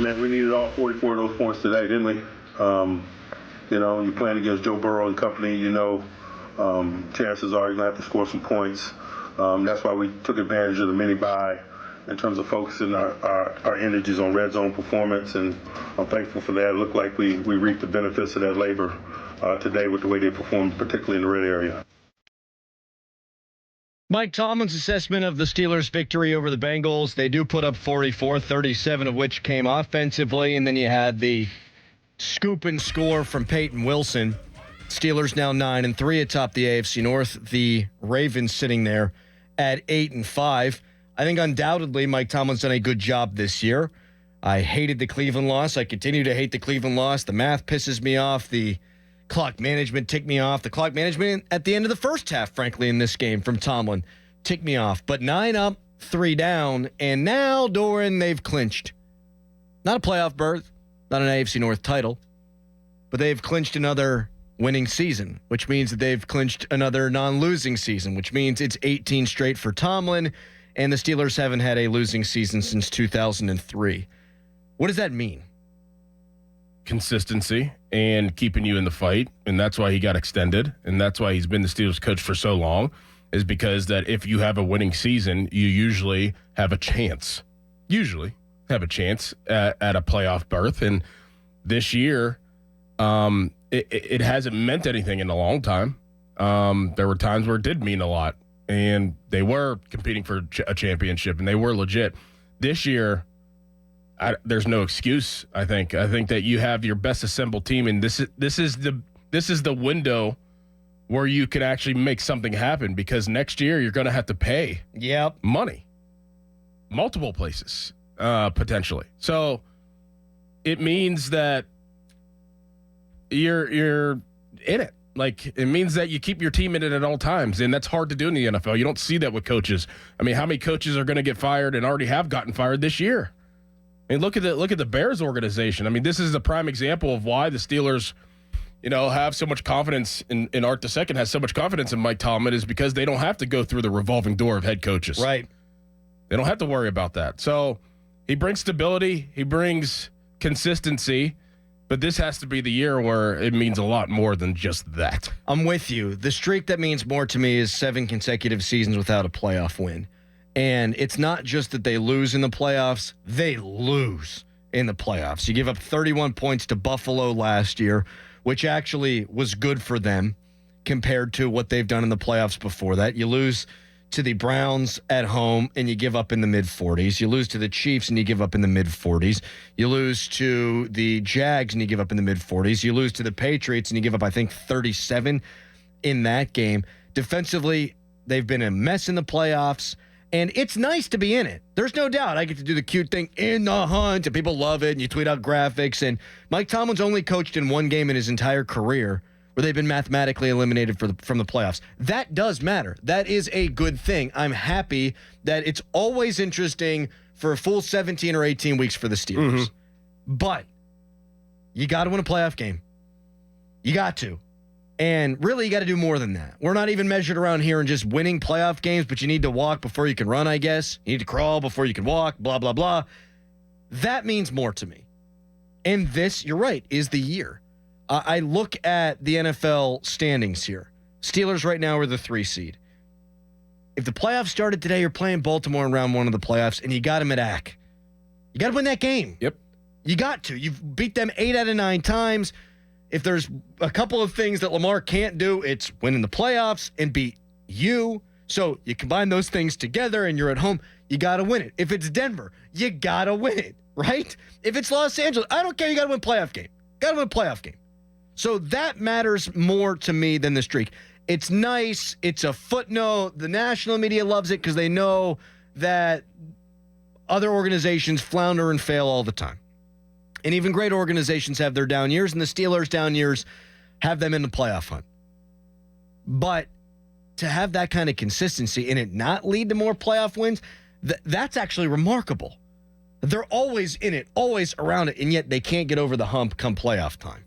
Man, we needed all 44 of those points today, didn't we? You're playing against Joe Burrow and company, chances are you're going to have to score some points. That's why we took advantage of the mini bye in terms of focusing our energies on red zone performance, and I'm thankful for that. It looked like we reaped the benefits of that labor today with the way they performed, particularly in the red area. Mike Tomlin's assessment of the Steelers' victory over the Bengals, they do put up 44, 37 of which came offensively, and then you had the scoop and score from Peyton Wilson. Steelers now 9-3 atop the AFC North. The Ravens sitting there at 8-5. I think undoubtedly Mike Tomlin's done a good job this year. I hated the Cleveland loss. I continue to hate the Cleveland loss. The math pisses me off. The clock management ticked me off. The clock management at the end of the first half, frankly, in this game from Tomlin ticked me off. But 9 up, 3 down, and now, Dorin, they've clinched. Not a playoff berth, not an AFC North title, but they've clinched another winning season, which means that they've clinched another non-losing season, which means it's 18 straight for Tomlin, and the Steelers haven't had a losing season since 2003. What does that mean? Consistency and keeping you in the fight, and that's why he got extended, and that's why he's been the Steelers coach for so long, is because that if you have a winning season, you usually have a chance. Usually have a chance at a playoff berth, and this year, it hasn't meant anything in a long time. There were times where it did mean a lot, and they were competing for a championship, and they were legit. This year, there's no excuse. I think that you have your best assembled team, and this is the window where you can actually make something happen, because next year you're going to have to pay money, multiple places potentially. So it means that you're in it. Like, it means that you keep your team in it at all times, and that's hard to do in the NFL. You don't see that with coaches. I mean, how many coaches are going to get fired and already have gotten fired this year? I mean, look at the Bears organization. I mean, this is a prime example of why the Steelers, have so much confidence in Art II has so much confidence in Mike Tomlin, is because they don't have to go through the revolving door of head coaches. Right. They don't have to worry about that. So he brings stability. He brings consistency. But this has to be the year where it means a lot more than just that. I'm with you. The streak that means more to me is 7 consecutive seasons without a playoff win. And it's not just that they lose in the playoffs. They lose in the playoffs. You give up 31 points to Buffalo last year, which actually was good for them compared to what they've done in the playoffs before that. You lose to the Browns at home, and you give up in the mid-40s. You lose to the Chiefs, and you give up in the mid-40s. You lose to the Jags, and you give up in the mid-40s. You lose to the Patriots, and you give up, I think, 37 in that game. Defensively, they've been a mess in the playoffs, and it's nice to be in it. There's no doubt. I get to do the cute thing, in the hunt, and people love it, and you tweet out graphics. And Mike Tomlin's only coached in one game in his entire career where they've been mathematically eliminated from the playoffs. That does matter. That is a good thing. I'm happy that it's always interesting for a full 17 or 18 weeks for the Steelers. Mm-hmm. But you got to win a playoff game. You got to. And really, you got to do more than that. We're not even measured around here in just winning playoff games, but you need to walk before you can run, I guess. You need to crawl before you can walk, blah, blah, blah. That means more to me. And this, you're right, is the year. I look at the NFL standings here. Steelers right now are the 3 seed. If the playoffs started today, you're playing Baltimore in round 1 of the playoffs, and you got them at AC. You got to win that game. Yep. You got to. You've beat them 8 out of 9 times. If there's a couple of things that Lamar can't do, it's win in the playoffs and beat you. So you combine those things together, and you're at home. You got to win it. If it's Denver, you got to win it, right? If it's Los Angeles, I don't care. You got to win a playoff game. Got to win a playoff game. So that matters more to me than the streak. It's nice. It's a footnote. The national media loves it because they know that other organizations flounder and fail all the time. And even great organizations have their down years, and the Steelers' down years have them in the playoff hunt. But to have that kind of consistency and it not lead to more playoff wins, that's actually remarkable. They're always in it, always around it, and yet they can't get over the hump come playoff time.